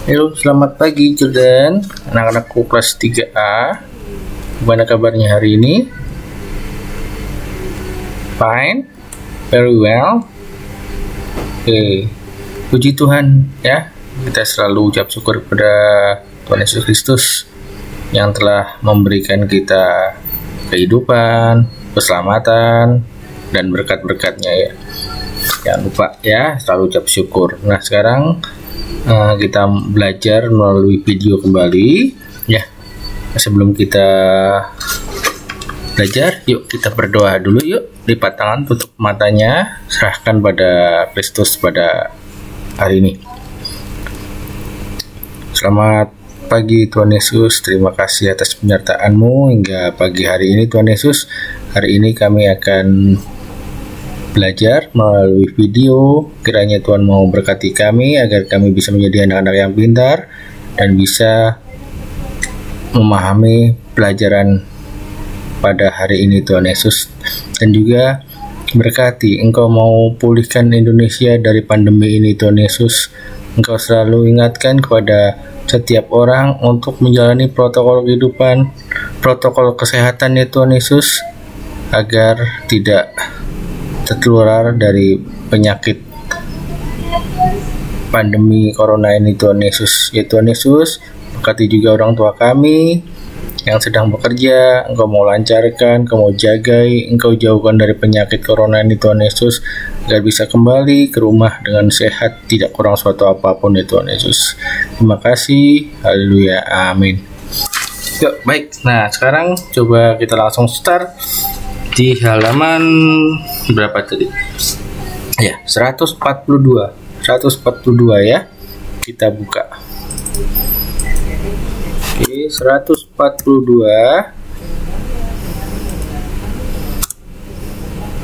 Halo, selamat pagi children, anak-anakku kelas 3A. Gimana kabarnya hari ini? Fine, very well. Oke, puji Tuhan ya. Kita selalu ucap syukur kepada Tuhan Yesus Kristus yang telah memberikan kita kehidupan, keselamatan, dan berkat-berkatnya ya. Jangan lupa ya, selalu ucap syukur. Nah, sekarang kita belajar melalui video kembali ya. Sebelum kita belajar, yuk kita berdoa dulu yuk. Lipat tangan, tutup matanya, serahkan pada Kristus pada hari ini. Selamat pagi Tuhan Yesus, terima kasih atas penyertaan-Mu hingga pagi hari ini Tuhan Yesus. Hari ini kami akan belajar melalui video. Kiranya Tuhan mau berkati kami agar kami bisa menjadi anak-anak yang pintar dan bisa memahami pelajaran pada hari ini Tuhan Yesus. Dan juga berkati Engkau mau pulihkan Indonesia dari pandemi ini Tuhan Yesus. Engkau selalu ingatkan kepada setiap orang untuk menjalani protokol kehidupan, protokol kesehatan ya Tuhan Yesus, agar tidak tertular dari penyakit pandemi corona ini Tuhan Yesus. Ya Tuhan Yesus, berkati juga orang tua kami yang sedang bekerja. Engkau mau lancarkan, Engkau mau jagai, Engkau jauhkan dari penyakit corona ini Tuhan Yesus, agar bisa kembali ke rumah dengan sehat, tidak kurang suatu apapun ya Tuhan Yesus. Terima kasih, haleluya, amin. Yuk, baik. Nah, sekarang coba kita langsung start di halaman berapa tadi? Ya, 142 ya. Kita buka. Oke, 142.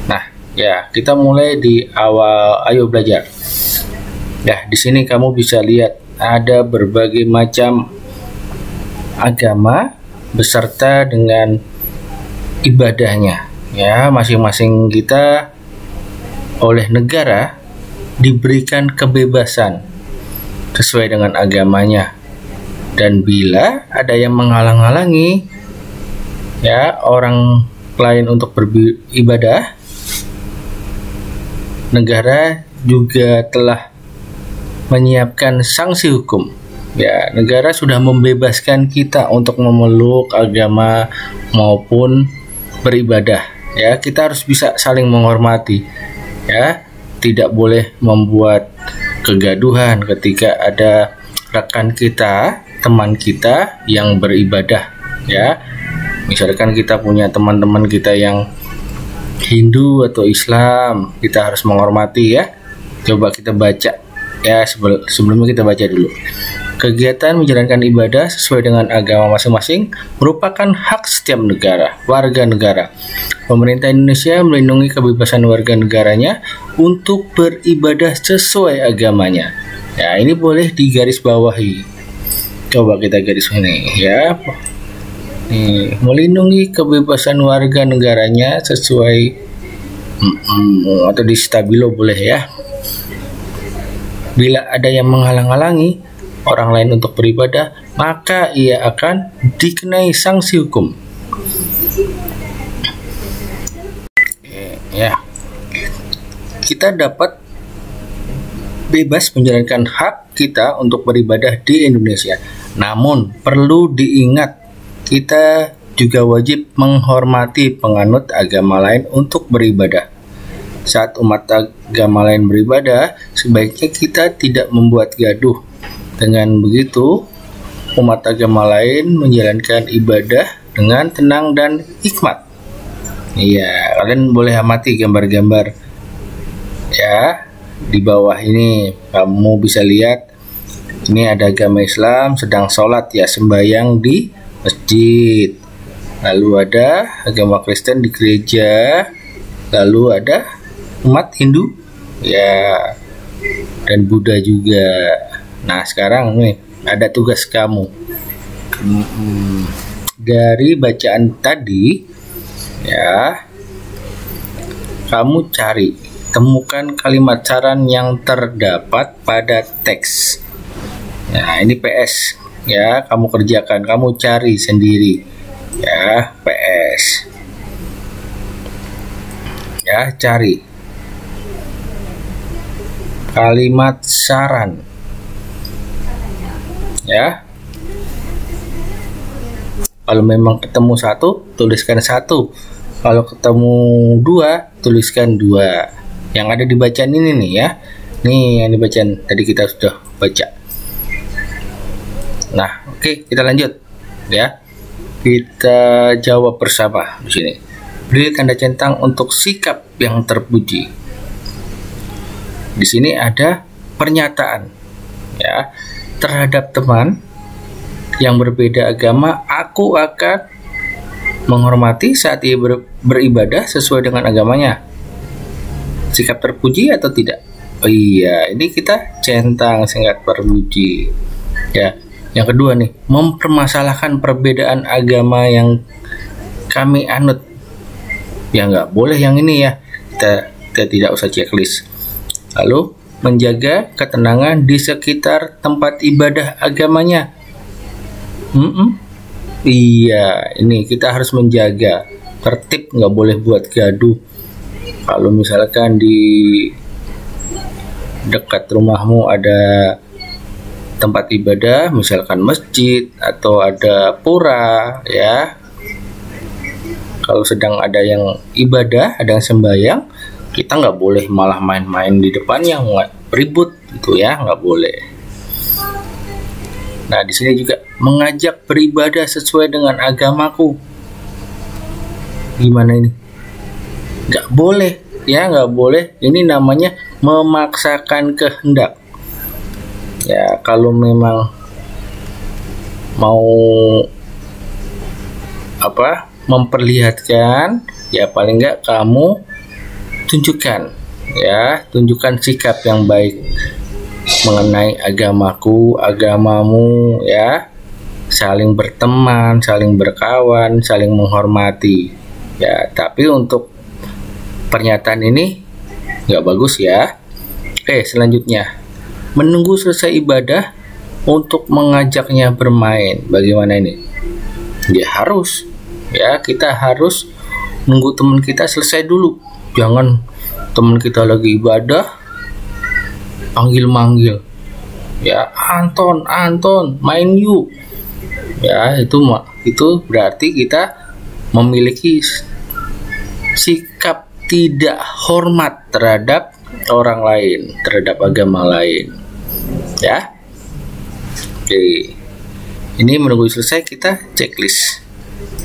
Nah, ya, kita mulai di awal. Ayo belajar. Ya, di sini kamu bisa lihat ada berbagai macam agama beserta dengan ibadahnya. Ya, masing-masing kita oleh negara diberikan kebebasan sesuai dengan agamanya. Dan bila ada yang menghalang-halangi ya orang lain untuk beribadah, negara juga telah menyiapkan sanksi hukum. Ya, negara sudah membebaskan kita untuk memeluk agama maupun beribadah. Ya, kita harus bisa saling menghormati. Ya, tidak boleh membuat kegaduhan ketika ada rekan kita, teman kita yang beribadah. Ya, misalkan kita punya teman-teman kita yang Hindu atau Islam, kita harus menghormati ya. Coba kita baca ya, sebelumnya kita baca dulu. Kegiatan menjalankan ibadah sesuai dengan agama masing-masing merupakan hak setiap negara, warga negara. Pemerintah Indonesia melindungi kebebasan warga negaranya untuk beribadah sesuai agamanya. Ya, ini boleh digarisbawahi. Coba kita garis ini ya. Nih, melindungi kebebasan warga negaranya sesuai atau di stabilo boleh ya. Bila ada yang menghalang-halangi orang lain untuk beribadah, maka ia akan dikenai sanksi hukum. Ya, kita dapat bebas menjalankan hak kita untuk beribadah di Indonesia. Namun perlu diingat, kita juga wajib menghormati penganut agama lain untuk beribadah. Saat umat agama lain beribadah, sebaiknya kita tidak membuat gaduh. Dengan begitu, umat agama lain menjalankan ibadah dengan tenang dan hikmat. Iya, kalian boleh amati gambar-gambar ya. Di bawah ini kamu bisa lihat, ini ada agama Islam sedang sholat ya, sembahyang di masjid. Lalu ada agama Kristen di gereja. Lalu ada umat Hindu ya, dan Buddha juga. Nah, sekarang nih ada tugas kamu. Dari bacaan tadi ya, kamu temukan kalimat saran yang terdapat pada teks. Nah, ini PS ya, kamu kerjakan, kamu cari sendiri ya, PS ya, cari kalimat saran ya. Kalau memang ketemu satu, tuliskan satu. Kalau ketemu dua, tuliskan dua. Yang ada di bacaan ini nih ya. Nih yang dibacaan tadi kita sudah baca. Nah, oke, kita lanjut ya. Kita jawab bersama di sini. Beri tanda centang untuk sikap yang terpuji. Di sini ada pernyataan ya. Terhadap teman yang berbeda agama, aku akan menghormati saat ia beribadah sesuai dengan agamanya. Sikap terpuji atau tidak? Oh iya, ini kita centang singkat terpuji ya. Yang kedua nih, mempermasalahkan perbedaan agama yang kami anut. Ya nggak boleh yang ini ya, kita tidak usah checklist. Lalu menjaga ketenangan di sekitar tempat ibadah agamanya. Iya, ini kita harus menjaga tertib, nggak boleh buat gaduh. Kalau misalkan di dekat rumahmu ada tempat ibadah, misalkan masjid atau ada pura ya, kalau sedang ada yang ibadah, ada yang sembahyang, kita nggak boleh malah main-main di depannya, nggak ribut gitu ya, nggak boleh. Nah, di sini juga mengajak beribadah sesuai dengan agamaku. Gimana ini? Nggak boleh ya, nggak boleh. Ini namanya memaksakan kehendak. Ya, kalau memang mau memperlihatkan, ya paling nggak kamu tunjukkan ya, tunjukkan sikap yang baik mengenai agamaku, agamamu ya, saling berteman, saling berkawan, saling menghormati ya. Tapi untuk pernyataan ini nggak bagus ya. Oke, selanjutnya menunggu selesai ibadah untuk mengajaknya bermain. Bagaimana ini? Ya harus ya, kita harus nunggu teman kita selesai dulu. Jangan teman kita lagi ibadah panggil-manggil ya, Anton main yuk ya. Itu berarti kita memiliki sikap tidak hormat terhadap orang lain, terhadap agama lain ya. Oke, ini menunggu selesai kita checklist.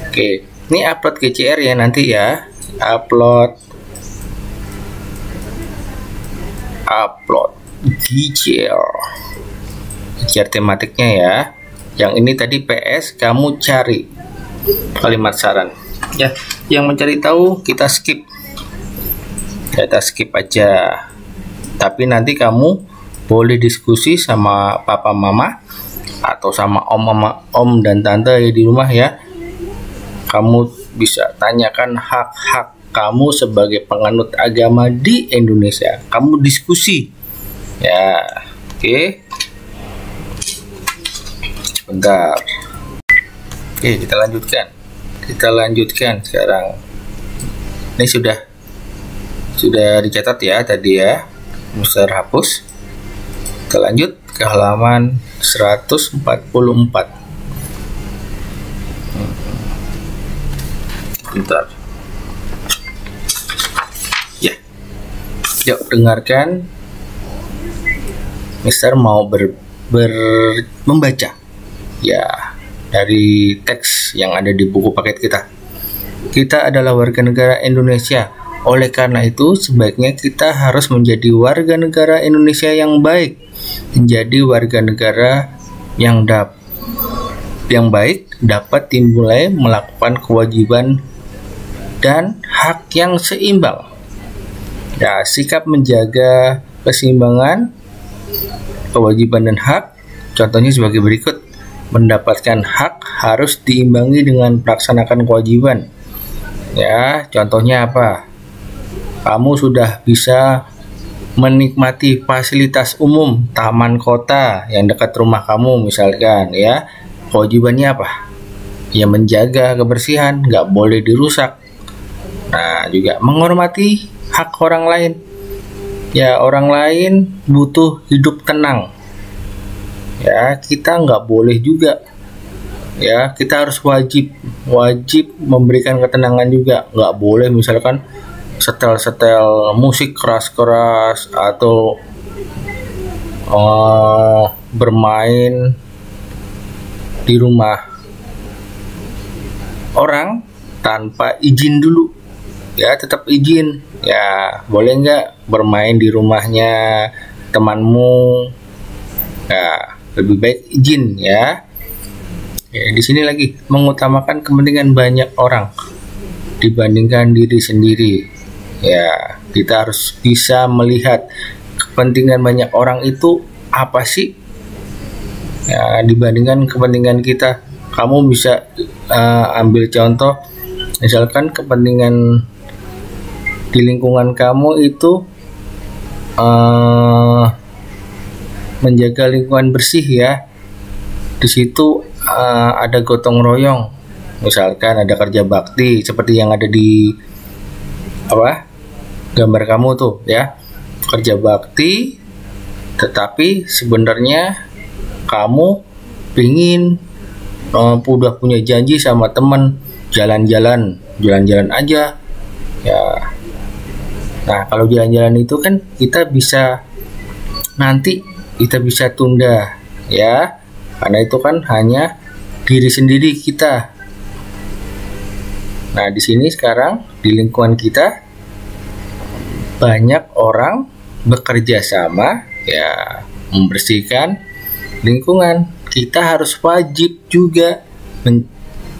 Oke, ini upload GCR ya nanti ya, upload GCR tematiknya ya. Yang ini tadi PS, kamu cari kalimat saran ya. Yang mencari tahu kita skip aja, tapi nanti kamu boleh diskusi sama papa mama atau sama om dan tante di rumah ya. Kamu bisa tanyakan hak-hak kamu sebagai penganut agama di Indonesia. Kamu diskusi ya. Oke, sebentar. Oke, kita lanjutkan sekarang. Ini sudah dicatat ya tadi ya, Mister hapus. Kita lanjut ke halaman 144. Bentar ya, yuk dengarkan. Mister mau membaca ya dari teks yang ada di buku paket kita. Kita adalah warga negara Indonesia. Oleh karena itu, sebaiknya kita harus menjadi warga negara Indonesia yang baik, menjadi warga negara yang baik dapat dimulai melakukan kewajiban dan hak yang seimbang. Ya, sikap menjaga keseimbangan kewajiban dan hak, contohnya sebagai berikut. Mendapatkan hak harus diimbangi dengan melaksanakan kewajiban. Ya, contohnya apa? Kamu sudah bisa menikmati fasilitas umum taman kota yang dekat rumah kamu misalkan ya. Kewajibannya apa? Ya menjaga kebersihan, nggak boleh dirusak. Nah, juga menghormati hak orang lain. Ya, orang lain butuh hidup tenang. Ya, kita nggak boleh juga. Ya, kita harus wajib memberikan ketenangan juga. Nggak boleh misalkan setel musik keras-keras atau bermain di rumah orang tanpa izin dulu. Ya, tetap izin. Ya, boleh nggak bermain di rumahnya temanmu? Ya, lebih baik izin ya. Ya, di sini lagi mengutamakan kepentingan banyak orang dibandingkan diri sendiri. Ya, kita harus bisa melihat kepentingan banyak orang itu apa sih? Ya, dibandingkan kepentingan kita. Kamu bisa ambil contoh, misalkan kepentingan di lingkungan kamu itu menjaga lingkungan bersih ya. Di situ ada gotong royong, misalkan ada kerja bakti seperti yang ada di gambar kamu tuh ya, kerja bakti, tetapi sebenarnya kamu pingin udah punya janji sama temen jalan-jalan aja ya. Nah, kalau jalan-jalan itu kan kita bisa tunda ya, karena itu kan hanya diri sendiri kita. Nah, di sini sekarang di lingkungan kita banyak orang bekerja sama ya membersihkan lingkungan. Kita harus wajib juga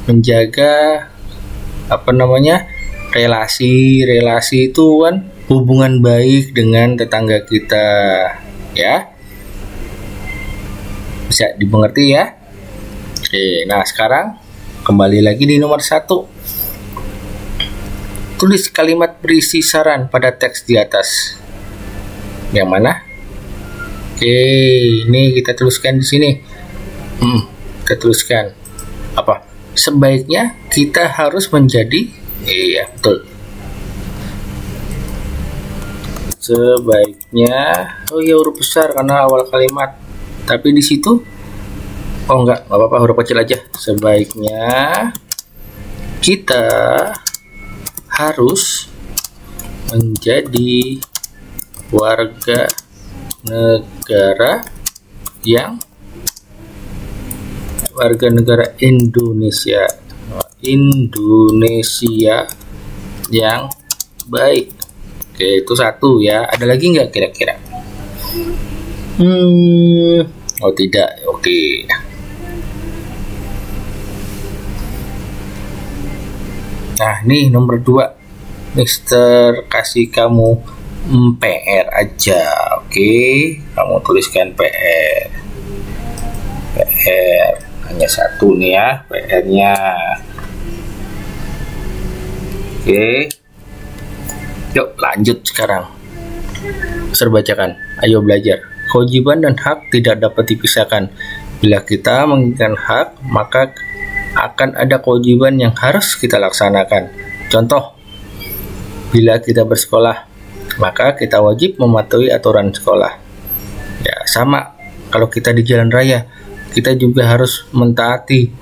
menjaga relasi itu kan hubungan baik dengan tetangga kita ya. Bisa dimengerti ya. Oke, nah sekarang kembali lagi di nomor 1. Tulis kalimat berisi saran pada teks di atas. Yang mana? Oke, ini kita tuliskan di sini. Kita tuliskan apa? Sebaiknya kita harus menjadi, iya betul. Sebaiknya, huruf besar karena awal kalimat. Tapi di situ, nggak apa-apa, huruf kecil aja. Sebaiknya kita harus menjadi warga negara Indonesia yang baik. Oke, itu 1 ya. Ada lagi nggak kira-kira? Oh tidak, oke. Nah, nih nomor 2. Mister kasih kamu PR aja, oke? Kamu tuliskan PR hanya 1 nih ya, PR-nya. Oke. Yuk lanjut sekarang. Mister bacakan. Ayo belajar. Kewajiban dan hak tidak dapat dipisahkan. Bila kita menginginkan hak, maka akan ada kewajiban yang harus kita laksanakan. Contoh, bila kita bersekolah, maka kita wajib mematuhi aturan sekolah. Ya, sama kalau kita di jalan raya, kita juga harus mentaati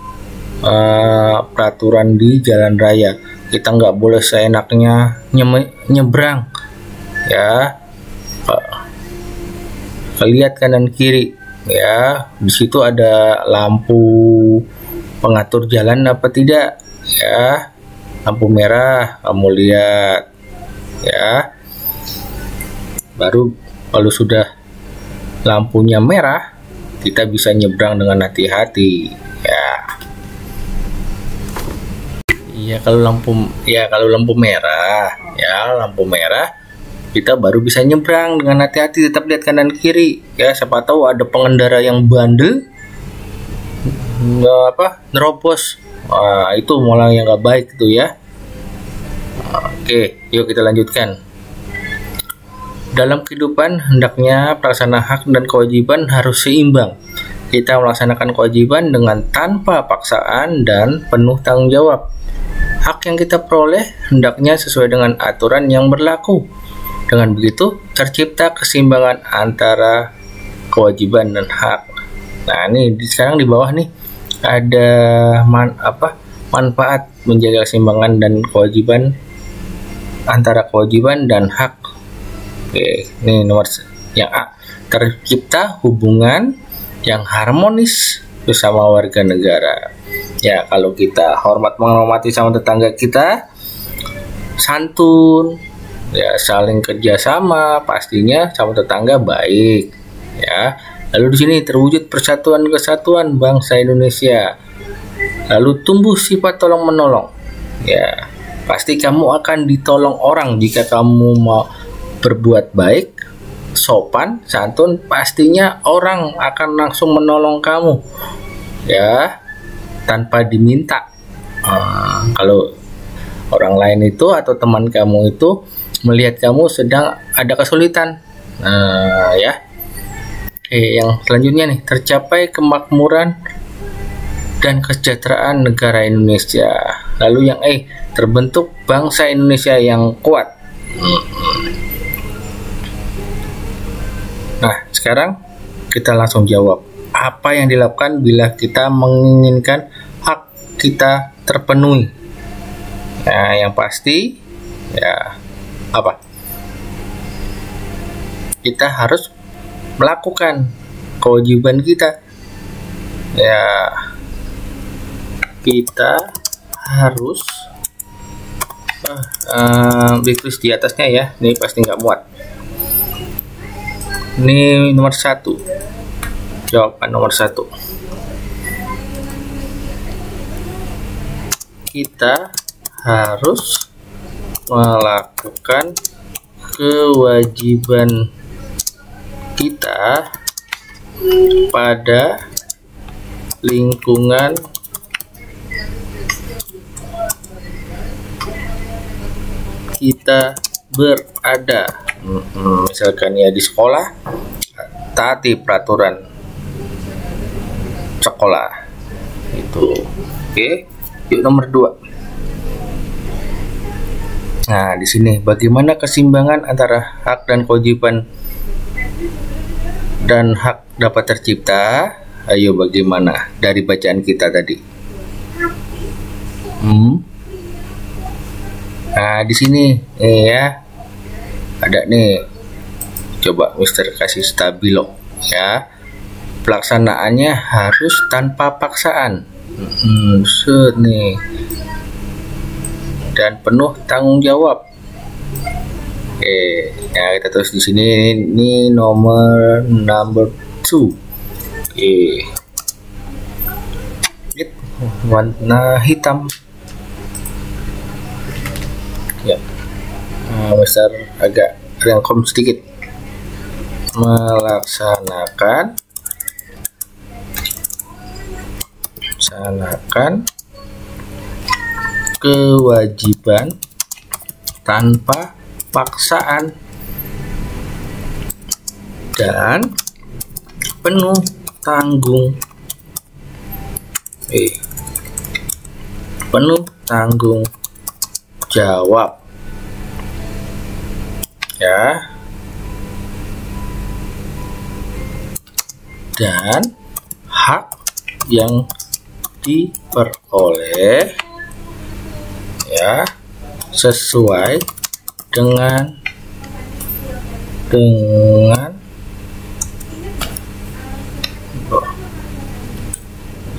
peraturan di jalan raya. Kita nggak boleh seenaknya nyebrang. Ya, lihat kanan kiri. Ya, di situ ada lampu pengatur jalan apa tidak ya, lampu merah kamu lihat ya, baru kalau sudah lampunya merah kita bisa nyebrang dengan hati-hati ya. Iya, kalau lampu merah kita baru bisa nyebrang dengan hati-hati, tetap lihat kanan kiri ya, siapa tahu ada pengendara yang bandel nerobos. Itu malah yang nggak baik itu ya. Oke, yuk kita lanjutkan. Dalam kehidupan, hendaknya pelaksana hak dan kewajiban harus seimbang. Kita melaksanakan kewajiban dengan tanpa paksaan dan penuh tanggung jawab. Hak yang kita peroleh hendaknya sesuai dengan aturan yang berlaku. Dengan begitu, tercipta keseimbangan antara kewajiban dan hak. Nah, ini sekarang di bawah nih ada manfaat menjaga keseimbangan dan kewajiban antara kewajiban dan hak. Oke, ini nomor yang A. Tercipta hubungan yang harmonis bersama warga negara. Ya, kalau kita hormat menghormati sama tetangga kita, santun, ya saling kerjasama, pastinya sama tetangga baik. Ya, lalu di sini terwujud persatuan kesatuan bangsa Indonesia. Lalu tumbuh sifat tolong menolong. Ya, pasti kamu akan ditolong orang jika kamu mau berbuat baik, sopan, santun, pastinya orang akan langsung menolong kamu, ya, tanpa diminta. Kalau orang lain itu atau teman kamu itu melihat kamu sedang ada kesulitan, ya. Yang selanjutnya nih, tercapai kemakmuran dan kesejahteraan negara Indonesia. Lalu yang terbentuk bangsa Indonesia yang kuat. Nah, sekarang kita langsung jawab. Apa yang dilakukan bila kita menginginkan hak kita terpenuhi? Nah, yang pasti, ya, apa? Kita harus melakukan kewajiban kita. Ya, kita harus ditulis di atasnya ya. Ini pasti nggak muat. Ini nomor 1, jawaban nomor 1. Kita harus melakukan kewajiban kita pada lingkungan kita berada. Misalkan ya di sekolah, taati peraturan sekolah itu. Oke, yuk nomor 2. Nah, di sini bagaimana keseimbangan antara hak dan kewajiban dan hak dapat tercipta? Ayo, bagaimana dari bacaan kita tadi? Nah, di sini ya ada nih, coba Mister kasih stabilo ya. Pelaksanaannya harus tanpa paksaan, set nih, dan penuh tanggung jawab. Oke, ya kita tulis di sini. Ini number 2. Oke, warna hitam. Ya, Mister agak rangkum sedikit. Melaksanakan kewajiban tanpa paksaan dan penuh tanggung jawab ya, dan hak yang diperoleh ya sesuai dengan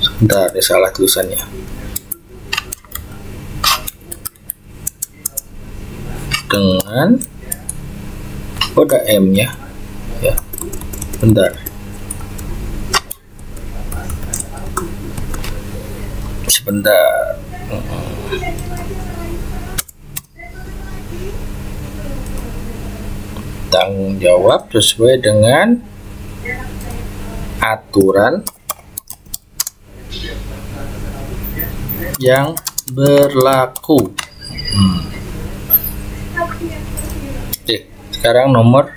sebentar, salah tulisannya. Dengan ada M-nya ya. Bentar. Sebentar. Tanggung jawab sesuai dengan aturan yang berlaku. Oke, sekarang nomor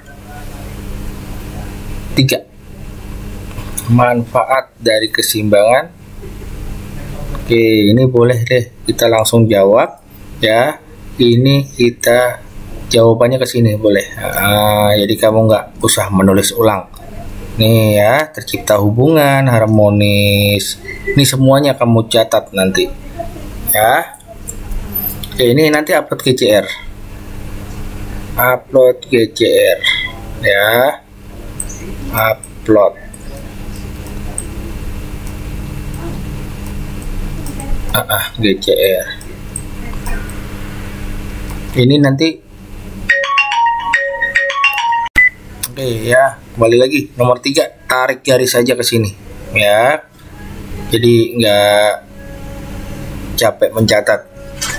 3. Manfaat dari keseimbangan. Oke, ini boleh deh kita langsung jawab ya. Ini kita jawabannya ke sini boleh. Jadi kamu nggak usah menulis ulang. Nih ya, tercipta hubungan harmonis. Ini semuanya kamu catat nanti. Ya. Oke, ini nanti upload GCR. Upload GCR. Ya. Upload. GCR. Ini nanti. Oke ya, kembali lagi nomor 3, tarik garis saja ke sini ya. Jadi nggak capek mencatat.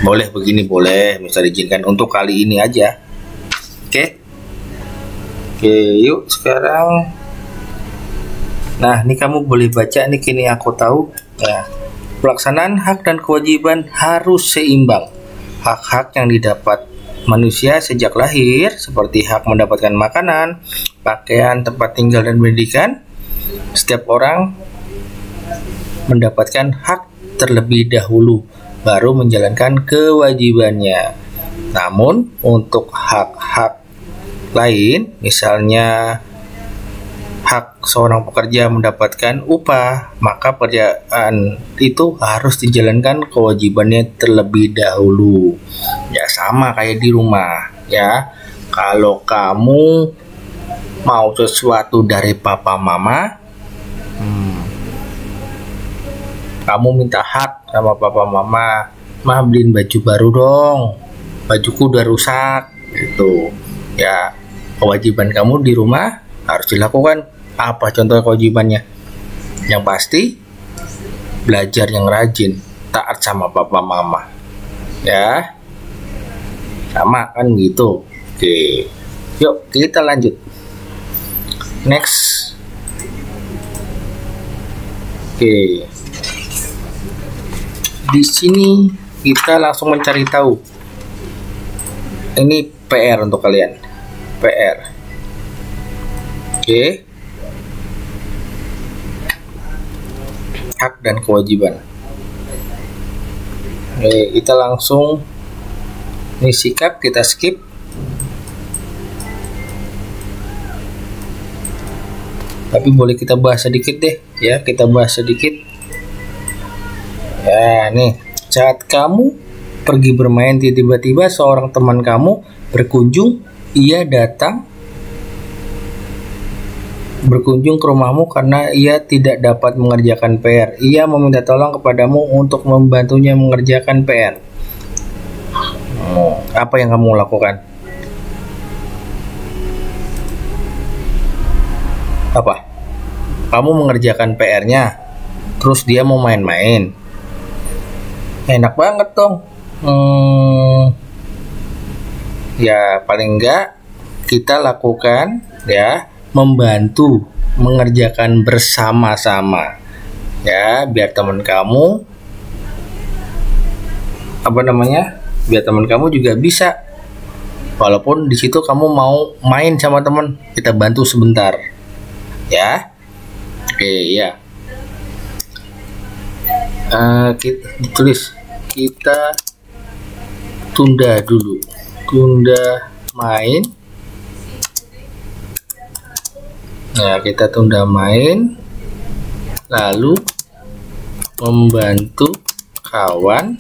Boleh begini, boleh, bisa diizinkan untuk kali ini aja. Oke. Oke, yuk sekarang. Nah, ini kamu boleh baca nih, kini aku tahu ya. Pelaksanaan hak dan kewajiban harus seimbang. Hak-hak yang didapat manusia sejak lahir seperti hak mendapatkan makanan, pakaian, tempat tinggal, dan pendidikan. Setiap orang mendapatkan hak terlebih dahulu, baru menjalankan kewajibannya. Namun, untuk hak-hak lain, misalnya hak seorang pekerja mendapatkan upah, maka pekerjaan itu harus dijalankan kewajibannya terlebih dahulu. Ya sama kayak di rumah ya. Kalau kamu mau sesuatu dari papa mama, kamu minta hak sama papa mama, "Ma, beliin baju baru dong, bajuku udah rusak." Gitu ya. Kewajiban kamu di rumah harus dilakukan. Apa contoh kewajibannya? Yang pasti belajar yang rajin, taat sama papa mama ya. Sama kan gitu. Oke, yuk kita lanjut. Next. Oke, di sini kita langsung mencari tahu. Ini PR untuk kalian. PR. Oke. Hak dan kewajiban. Oke, kita langsung. Ini sikap kita skip. Tapi boleh kita bahas sedikit deh ya, kita bahas sedikit. Ya, nih, saat kamu pergi bermain, tiba-tiba seorang teman kamu berkunjung, ia berkunjung ke rumahmu karena ia tidak dapat mengerjakan PR. Ia meminta tolong kepadamu untuk membantunya mengerjakan PR. Apa yang kamu lakukan? Apa? Kamu mengerjakan PR-nya, terus dia mau main-main. Enak banget dong. Ya paling enggak kita lakukan ya, membantu mengerjakan bersama-sama ya, biar teman kamu biar teman kamu juga bisa, walaupun di situ kamu mau main sama teman, kita bantu sebentar ya. Oke ya, kita tulis, kita tunda dulu, tunda main. Nah, kita tunda main, lalu membantu kawan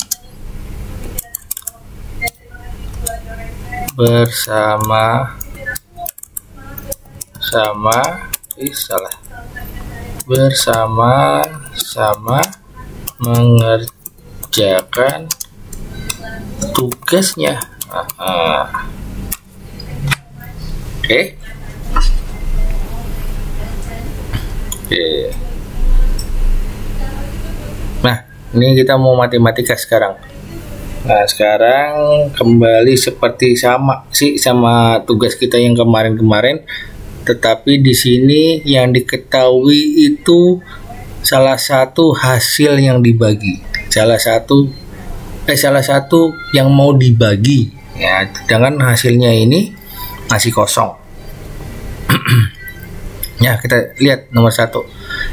bersama-sama mengerjakan tugasnya. Oke. Nah, ini kita mau matematika sekarang. Nah, sekarang kembali seperti sama tugas kita yang kemarin-kemarin, tetapi di sini yang diketahui itu salah satu hasil yang dibagi, salah satu yang mau dibagi ya, sedangkan hasilnya ini masih kosong. Ya, kita lihat nomor 1.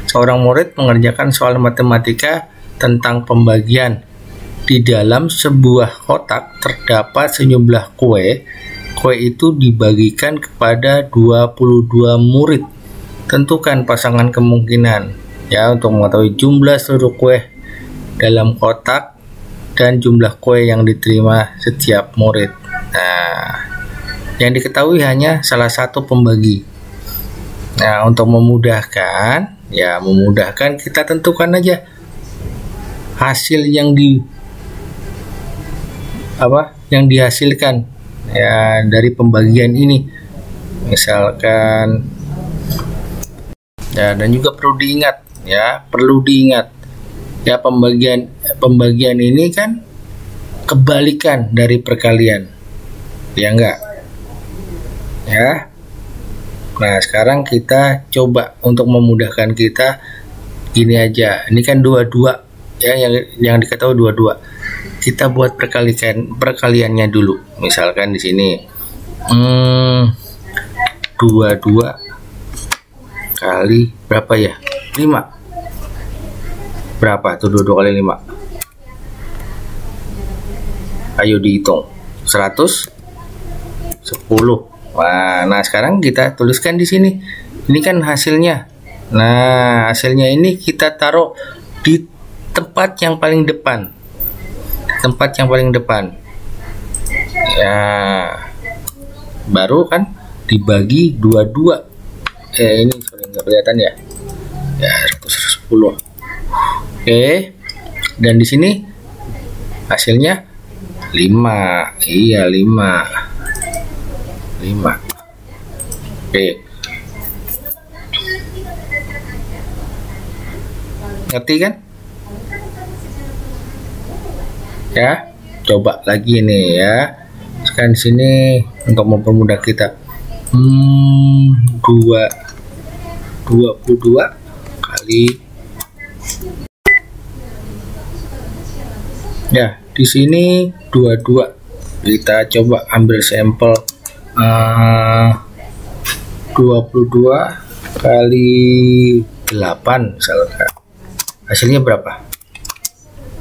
Seorang murid mengerjakan soal matematika tentang pembagian. Di dalam sebuah kotak terdapat sejumlah kue. Kue itu dibagikan kepada 22 murid. Tentukan pasangan kemungkinan ya untuk mengetahui jumlah seluruh kue dalam kotak dan jumlah kue yang diterima setiap murid. Nah, yang diketahui hanya salah satu pembagi. Nah, untuk memudahkan kita tentukan aja hasil yang dihasilkan ya dari pembagian ini. Misalkan ya, dan juga perlu diingat ya pembagian ini kan kebalikan dari perkalian. Ya enggak? Ya. Nah, sekarang kita coba untuk memudahkan kita gini aja. Ini kan 22 ya, yang diketahui 22. Kita buat perkaliannya dulu. Misalkan di sini 22 kali berapa ya? 5. Berapa tuh 22 kali 5? Ayo dihitung. 110. Nah, sekarang kita tuliskan di sini. Ini kan hasilnya. Nah, hasilnya ini kita taruh di tempat yang paling depan. Ya, baru kan dibagi 22. Ini nggak kelihatan ya. Ya, 110. Oke. Dan di sini hasilnya 5. Iya, 5. Oke. Ngerti kan? Ya, coba lagi nih ya. Sekarang di sini untuk mempermudah kita. 22 kali. Ya, di sini 22. Kita coba ambil sampel 22 kali 8 misalkan. Hasilnya berapa?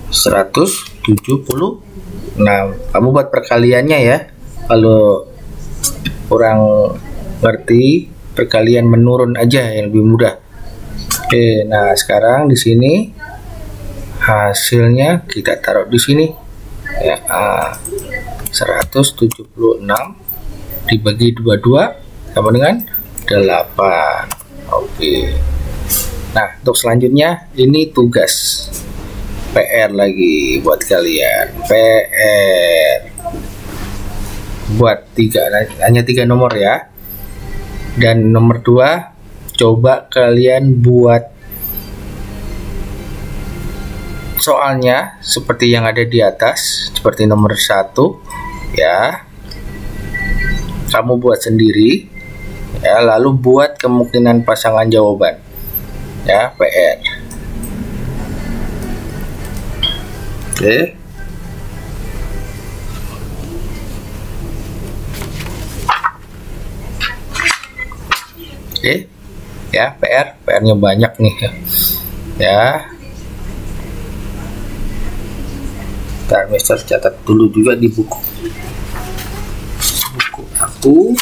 176. Kamu buat perkaliannya ya. Kalau kurang ngerti, perkalian menurun aja yang lebih mudah. Oke, nah sekarang di sini hasilnya kita taruh di sini. Ya, 176 dibagi 22 sama dengan 8. Oke. Nah, untuk selanjutnya ini tugas PR lagi buat kalian. PR buat hanya 3 nomor ya. Dan nomor 2 coba kalian buat soalnya seperti yang ada di atas, seperti nomor 1 ya. Kamu buat sendiri ya, lalu buat kemungkinan pasangan jawaban ya, PR. Oke ya, PR-nya banyak nih ya. Ntar Mister catat dulu juga di buku aku.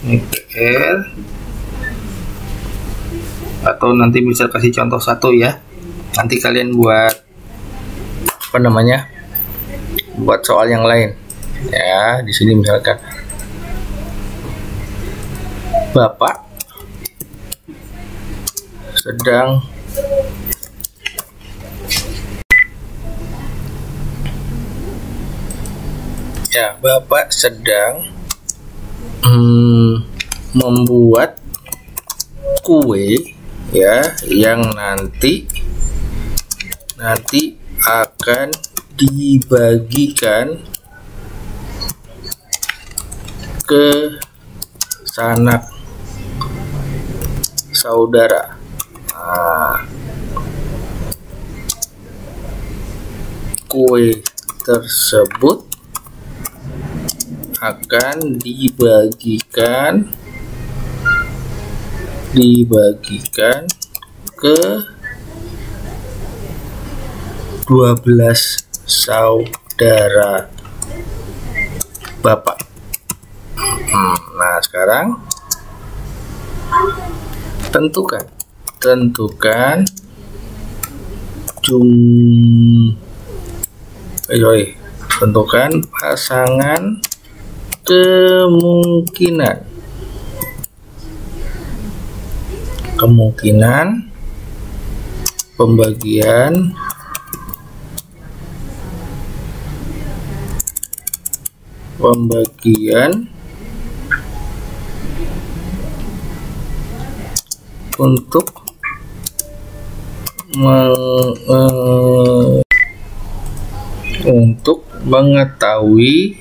Ini PR, atau nanti bisa kasih contoh satu ya. Nanti kalian buat buat soal yang lain ya. Di sini misalkan Bapak sedang membuat kue ya, yang nanti akan dibagikan ke sanak saudara. Kue tersebut akan dibagikan dibagikan ke 12 saudara Bapak. Nah, sekarang tentukan tentukan pasangan kemungkinan pembagian untuk mengetahui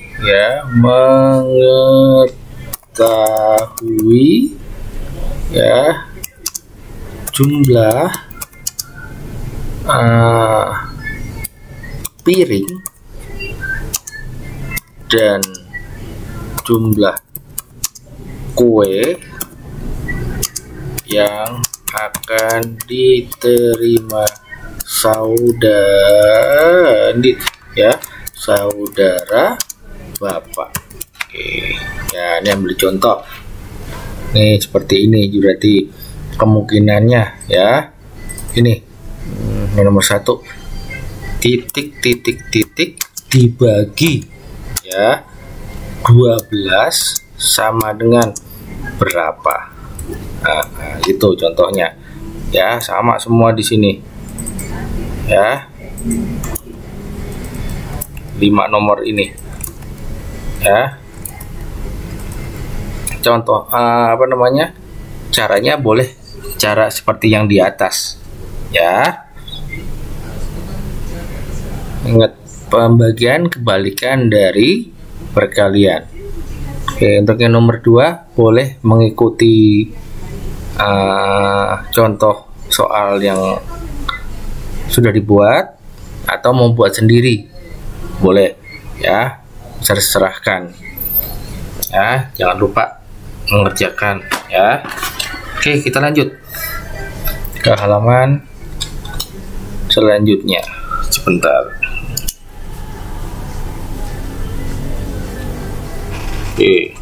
jumlah piring dan jumlah kue yang akan diterima saudara Bapak. Oke, ya ini ambil contoh. Nih seperti ini berarti kemungkinannya ya. Ini nomor 1 titik dibagi ya 12 sama dengan berapa. Nah, itu contohnya ya, sama semua di sini ya, 5 nomor ini ya. Contoh caranya boleh cara seperti yang di atas ya. Ingat, pembagian kebalikan dari perkalian. Oke, untuk yang nomor 2 boleh mengikuti contoh soal yang sudah dibuat atau membuat sendiri, boleh ya, serahkan ya, jangan lupa mengerjakan ya. Oke, kita lanjut ke halaman selanjutnya sebentar. Oke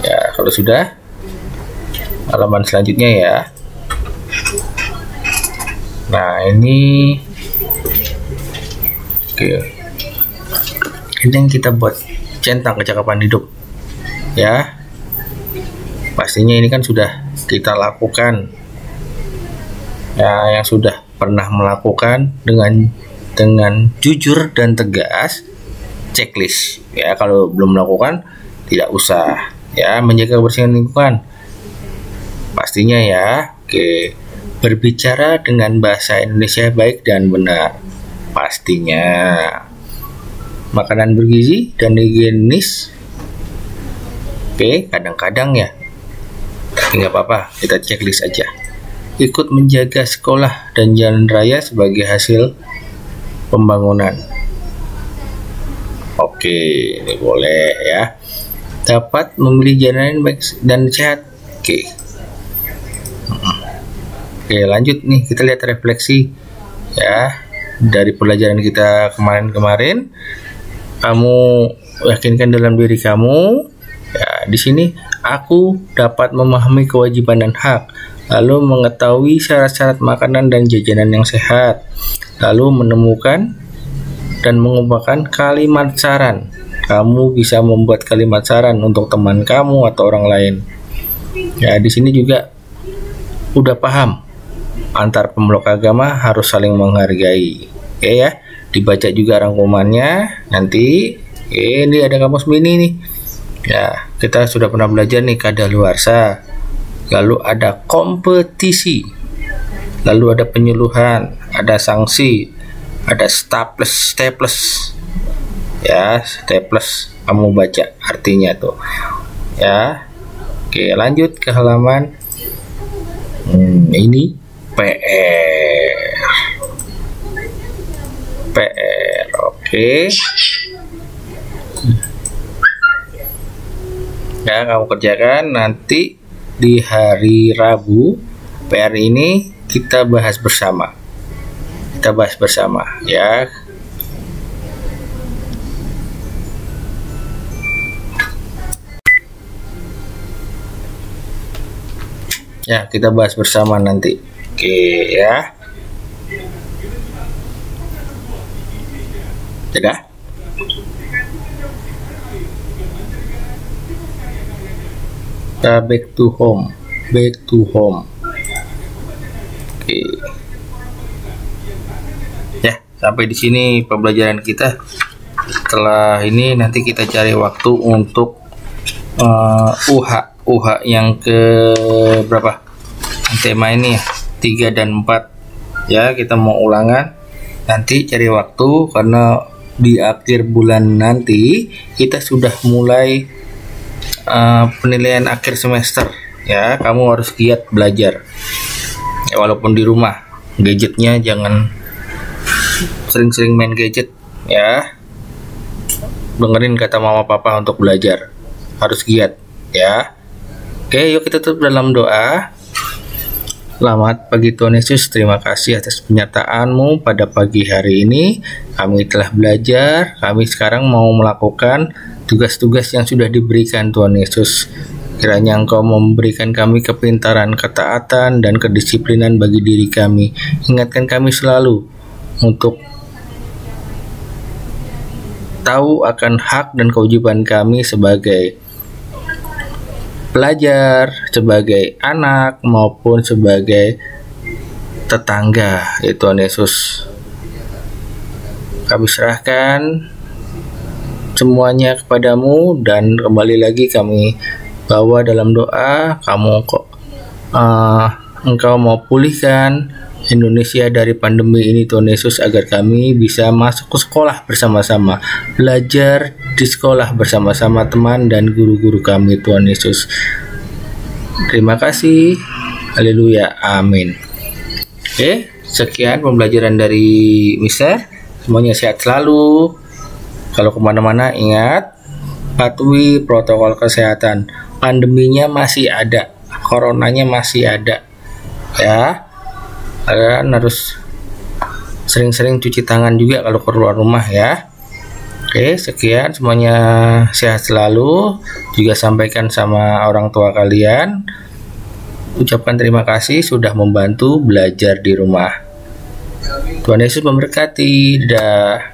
ya, kalau sudah, halaman selanjutnya ya. Nah ini ini yang kita buat centang kecakapan hidup ya. Pastinya ini kan sudah kita lakukan ya, yang sudah pernah melakukan dengan jujur dan tegas, checklist ya. Kalau belum melakukan tidak usah ya. Menjaga kebersihan lingkungan pastinya ya. Oke, berbicara dengan bahasa Indonesia baik dan benar pastinya. Makanan bergizi dan higienis. Oke, kadang-kadang ya, tapi nggak apa-apa, kita checklist aja. Ikut menjaga sekolah dan jalan raya sebagai hasil pembangunan. Oke, ini boleh ya. Dapat memilih jalan baik dan sehat. Oke, lanjut nih, kita lihat refleksi ya dari pelajaran kita kemarin. Kamu yakinkan dalam diri kamu ya. Di sini aku dapat memahami kewajiban dan hak, lalu mengetahui syarat-syarat makanan dan jajanan yang sehat, lalu menemukan dan mengubahkan kalimat saran. Kamu bisa membuat kalimat saran untuk teman kamu atau orang lain. Ya, di sini juga udah paham antar pemeluk agama harus saling menghargai. Oke ya, dibaca juga rangkumannya nanti. Ini ada kamus mini nih. Ya, kita sudah pernah belajar nih kadaluarsa. Lalu ada kompetisi. Lalu ada penyuluhan, ada sanksi, ada staples. Ya, staples kamu baca artinya tuh. Ya. Oke, lanjut ke halaman ini PR. Oke. Ya, kamu kerjakan. Nanti di hari Rabu PR ini kita bahas bersama. Ya. Ya, kita bahas bersama nanti. Oke ya. Sudah? Kita back to home. Oke. Ya, sampai di sini pembelajaran kita. Setelah ini nanti kita cari waktu untuk UH yang ke berapa? Tema ini ya, 3 dan 4 ya, kita mau ulangan. Nanti cari waktu karena di akhir bulan nanti kita sudah mulai penilaian akhir semester ya. Kamu harus giat belajar ya, walaupun di rumah. Gadgetnya jangan sering-sering main gadget ya. Dengerin kata mama papa untuk belajar, harus giat ya. Oke, yuk kita tutup dalam doa. Selamat pagi Tuhan Yesus, terima kasih atas penyertaanmu pada pagi hari ini. Kami telah belajar, kami sekarang mau melakukan tugas-tugas yang sudah diberikan Tuhan Yesus. Kiranya Engkau memberikan kami kepintaran, ketaatan, dan kedisiplinan bagi diri kami. Ingatkan kami selalu untuk tahu akan hak dan kewajiban kami sebagai pelajar, sebagai anak, maupun sebagai tetangga ya Tuhan Yesus. Kami serahkan semuanya kepadamu dan kembali lagi kami bawa dalam doa. Engkau mau pulihkan Indonesia dari pandemi ini Tuhan Yesus, agar kami bisa masuk ke sekolah bersama-sama, belajar di sekolah bersama-sama teman dan guru-guru kami Tuhan Yesus. Terima kasih. Haleluya. Amin. Oke, sekian pembelajaran dari Mister. Semuanya sehat selalu. Kalau kemana-mana ingat, patuhi protokol kesehatan. Pandeminya masih ada, coronanya masih ada ya. Kalian harus sering-sering cuci tangan juga kalau keluar rumah ya. Oke, sekian, semuanya sehat selalu. Juga sampaikan sama orang tua kalian, ucapkan terima kasih sudah membantu belajar di rumah. Tuhan Yesus memberkati. Dadah.